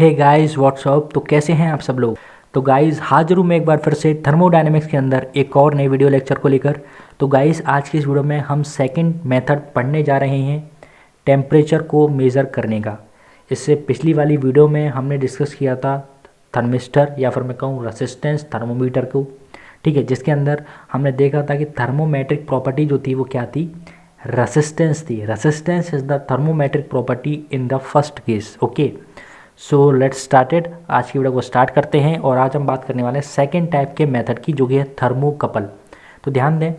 Hey guys what's up. तो कैसे हैं आप सब लोग। तो गाइस हाजिर हूँ मैं एक बार फिर से थर्मोडायनेमिक्स के अंदर एक और नई वीडियो लेक्चर को लेकर। तो गाइस आज की इस वीडियो में हम सेकंड मेथड पढ़ने जा रहे हैं टेम्परेचर को मेज़र करने का। इससे पिछली वाली वीडियो में हमने डिस्कस किया था थर्मिस्टर या फिर मैं कहूँ रेसिस्टेंस थर्मोमीटर को, ठीक है, जिसके अंदर हमने देखा था कि थर्मोमेट्रिक प्रॉपर्टी जो थी वो क्या थी, रेसिस्टेंस थी। Resistance is the thermometric property in the first case. Okay, so let's started. आज की वीडियो को स्टार्ट करते हैं और आज हम बात करने वाले हैं सेकेंड टाइप के मेथड की, जो कि है थर्मोकपल। तो ध्यान दें,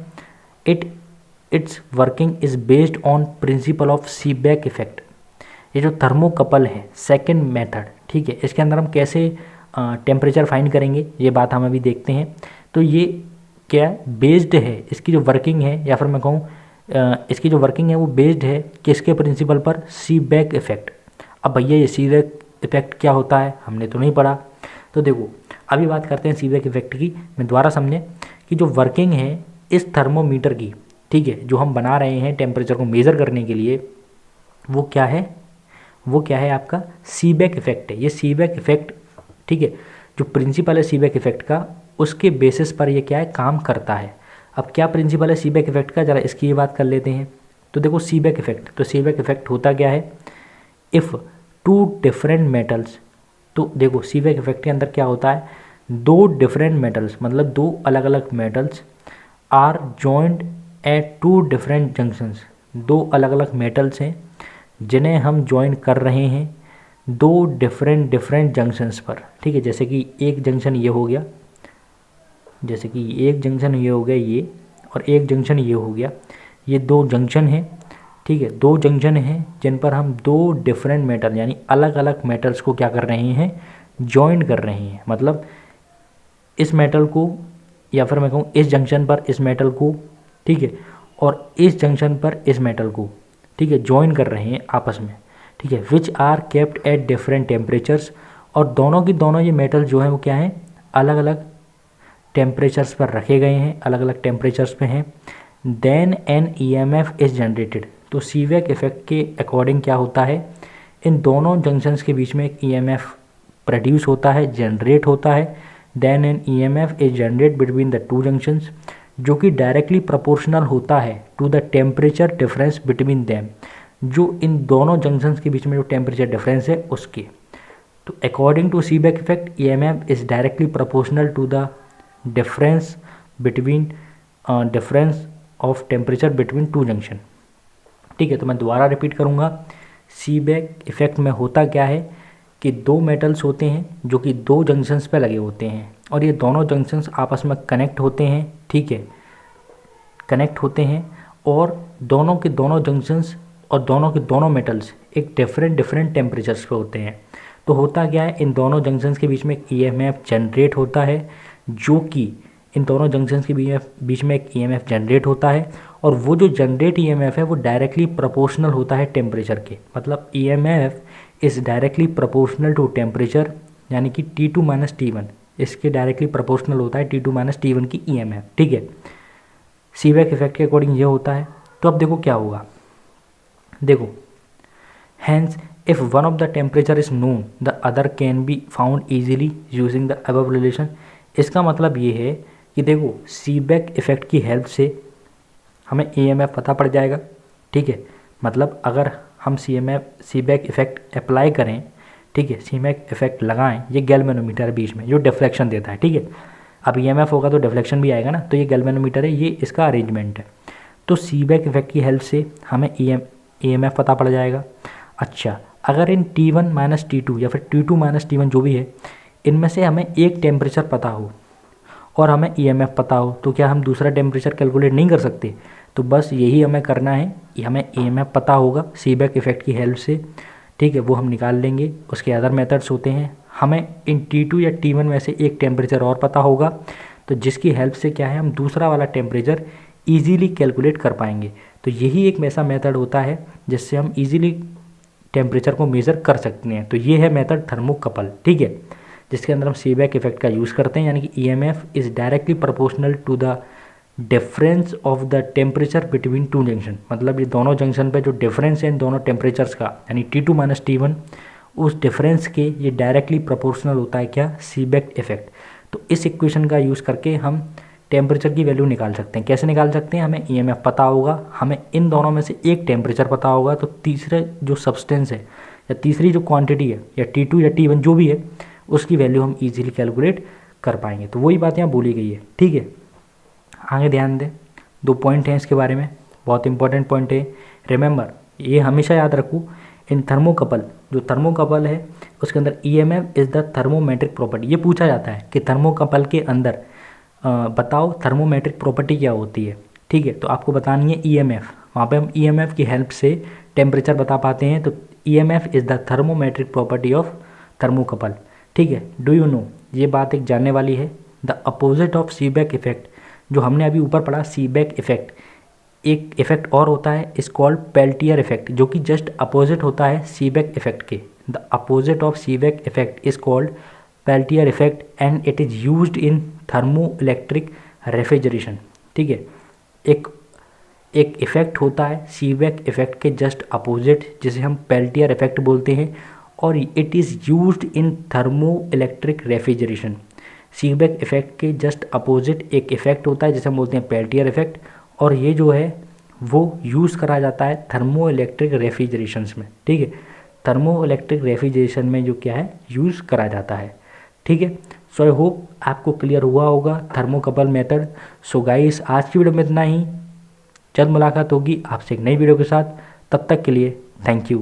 it's working is based on principle of Seebeck effect. ये जो थर्मोकपल है सेकेंड मेथड, ठीक है, इसके अंदर हम कैसे टेम्परेचर फाइंड करेंगे ये बात हम अभी देखते हैं। तो ये क्या बेस्ड है, इसकी जो वर्किंग है या फिर मैं कहूँ इसकी जो वर्किंग है वो बेस्ड है किसके प्रिंसिपल पर, सीबेक इफेक्ट। अब भैया ये सीबेक इफेक्ट क्या होता है हमने तो नहीं पढ़ा। तो देखो अभी बात करते हैं सीबेक इफेक्ट की। मैं दोबारा समझें कि जो वर्किंग है इस थर्मोमीटर की, ठीक है, जो हम बना रहे हैं टेम्परेचर को मेज़र करने के लिए, वो क्या है, वो क्या है आपका सीबेक इफेक्ट है। ये सीबेक इफेक्ट, ठीक है, जो प्रिंसिपल है सीबेक इफेक्ट का, उसके बेसिस पर ये क्या है काम करता है। अब क्या प्रिंसिपल है सीबेक इफेक्ट का, ज़रा इसकी ये बात कर लेते हैं। तो देखो सीबेक इफेक्ट, तो सीबेक इफेक्ट होता क्या है, इफ़ टू डिफरेंट मेटल्स। तो देखो सीबेक इफेक्ट के अंदर क्या होता है, दो डिफरेंट मेटल्स मतलब दो अलग अलग metals are joint at two different junctions. दो अलग अलग मेटल्स हैं जिन्हें हम जॉइन कर रहे हैं दो डिफरेंट जंक्शंस पर, ठीक है। जैसे कि एक जंक्शन ये हो गया, जैसे कि एक जंक्शन ये हो गया ये, और एक जंक्शन ये हो गया। ये दो जंक्शन हैं, ठीक है, दो जंक्शन हैं जिन पर हम दो डिफरेंट मेटल यानी अलग अलग मेटल्स को क्या कर रहे हैं, जॉइन कर रहे हैं। मतलब इस मेटल को या फिर मैं कहूँ इस जंक्शन पर इस मेटल को, ठीक है, और इस जंक्शन पर इस मेटल को, ठीक है, जॉइन कर रहे हैं आपस में, ठीक है, which are kept at different temperatures. और दोनों की दोनों ये मेटल जो हैं वो क्या हैं, अलग अलग टेम्परेचर्स पर रखे गए हैं, अलग अलग टेम्परेचर्स पे हैं। Then an EMF is generated. तो सीबेक इफेक्ट के अकॉर्डिंग क्या होता है, इन दोनों जंक्शंस के बीच में एक ईएमएफ प्रोड्यूस होता है, जनरेट होता है। Then an EMF is generate between the two junctions, जो कि डायरेक्टली प्रोपोर्शनल होता है to the temperature difference between them, जो इन दोनों जंक्शंस के बीच में जो टेम्परेचर डिफरेंस है उसके। तो according to Seebeck effect EMF is directly proportional to the difference between difference of temperature between two junction, ठीक है। तो मैं दोबारा रिपीट करूँगा, सीबेक इफेक्ट में होता क्या है कि दो मेटल्स होते हैं जो कि दो जंक्शंस पे लगे होते हैं और ये दोनों जंक्शंस आपस में कनेक्ट होते हैं, ठीक है, कनेक्ट होते हैं, और दोनों के दोनों जंक्शंस और दोनों के दोनों मेटल्स एक डिफरेंट टेम्परेचर्स पे होते हैं। तो होता क्या है, इन दोनों जंक्शंस के बीच में एक ईएमएफ जनरेट होता है, जो कि इन दोनों जंक्शंस के बीच में एक ईएमएफ जनरेट होता है, और वो जो जनरेट ईएमएफ है वो डायरेक्टली प्रोपोर्शनल होता है टेम्परेचर के। मतलब EMF is directly proportional to temperature, यानी कि T2 माइनस T1 इसके डायरेक्टली प्रोपोर्शनल होता है T2 माइनस T1 की ईएमएफ, ठीक है। सीबेक इफेक्ट के अकॉर्डिंग ये होता है। तो अब देखो क्या होगा, देखो hence if one of the temperature is known the other can be found easily using the above relation. इसका मतलब ये है कि देखो सीबेक इफेक्ट की हेल्प से हमें ईएमएफ पता पड़ जाएगा, ठीक है। मतलब अगर हम सीबेक इफेक्ट अप्लाई करें, ठीक है, सीबेक इफेक्ट लगाएं, ये गैल्वेनोमीटर है बीच में जो डिफ्लेक्शन देता है, ठीक है। अब ईएमएफ होगा तो डिफ्लेक्शन भी आएगा ना, तो ये गैल्वेनोमीटर है, ये इसका अरेंजमेंट है। तो सीबेक इफेक्ट की हेल्प से हमें ईएमएफ पता पड़ जाएगा। अच्छा, अगर इन T1 माइनस T2 या फिर T2 माइनस T1 जो भी है, इनमें से हमें एक टेम्परेचर पता हो और हमें ईएमएफ पता हो, तो क्या हम दूसरा टेम्परेचर कैलकुलेट नहीं कर सकते। तो बस यही हमें करना है कि हमें ईएमएफ पता होगा सीबेक इफेक्ट की हेल्प से, ठीक है, वो हम निकाल लेंगे। उसके अदर मेथड्स होते हैं, हमें इन T2 या T1 में से एक टेम्परेचर और पता होगा, तो जिसकी हेल्प से क्या है हम दूसरा वाला टेम्परेचर ईजीली कैलकुलेट कर पाएंगे। तो यही एक ऐसा मेथड होता है जिससे हम ईजीली टेम्परेचर को मेज़र कर सकते हैं। तो ये है मेथड थर्मोकपल, ठीक है, जिसके अंदर हम सीबेक इफेक्ट का यूज़ करते हैं, यानी कि EMF is directly proportional to the difference of the temperature between two junction. मतलब ये दोनों जंक्शन पे जो डिफरेंस है इन दोनों टेम्परेचर्स का, यानी T2 माइनस T1, उस डिफरेंस के ये डायरेक्टली प्रोपोर्शनल होता है क्या, सीबेक इफेक्ट। तो इस इक्वेशन का यूज़ करके हम टेम्परेचर की वैल्यू निकाल सकते हैं। कैसे निकाल सकते हैं, हमें ईएमएफ पता होगा, हमें इन दोनों में से एक टेम्परेचर पता होगा, तो तीसरे जो सब्सटेंस है या तीसरी जो क्वांटिटी है या T2 या T1 जो भी है उसकी वैल्यू हम इजीली कैलकुलेट कर पाएंगे। तो वही बात यहाँ बोली गई है, ठीक है। आगे ध्यान दें, 2 पॉइंट हैं इसके बारे में, बहुत इंपॉर्टेंट पॉइंट है। रिमेंबर, ये हमेशा याद रखूँ, इन थर्मोकपल, जो थर्मोकपल है उसके अंदर EMF is the thermometric property. ये पूछा जाता है कि थर्मोकपल के अंदर बताओ थर्मोमेट्रिक प्रॉपर्टी क्या होती है, ठीक है। तो आपको बतानी है ईएमएफ, वहाँ पे हम ईएमएफ की हेल्प से टेम्परेचर बता पाते हैं। तो EMF is the thermometric property of thermocouple, ठीक है। डू यू नो, ये बात एक जानने वाली है। The opposite of Seebeck effect, जो हमने अभी ऊपर पढ़ा सीबेक इफेक्ट, एक इफेक्ट और होता है इस कॉल्ड पेल्टियर इफेक्ट, जो कि जस्ट अपोजिट होता है सीबेक इफेक्ट के। The opposite of Seebeck effect is called Peltier effect and it is used in thermo electric refrigeration, ठीक है। एक इफेक्ट होता है सीबेक इफेक्ट के जस्ट अपोजिट, जिसे हम पेल्टियर इफेक्ट बोलते हैं, और it is used in thermo electric refrigeration. Seebeck effect के जस्ट अपोजिट एक इफेक्ट होता है जिसे हम बोलते हैं पेल्टियर इफेक्ट, और ये जो है वो यूज़ करा जाता है थर्मो इलेक्ट्रिक रेफ्रिजरेशंस में, ठीक है। थर्मो इलेक्ट्रिक रेफ्रिजरेशन में जो क्या है यूज़ करा जाता है, ठीक है। सो आई होप आपको क्लियर हुआ होगा थर्मोकपल मेथड। सो गाइस, आज की वीडियो में इतना ही। जल्द मुलाकात होगी आपसे एक नई वीडियो के साथ, तब तक के लिए थैंक यू।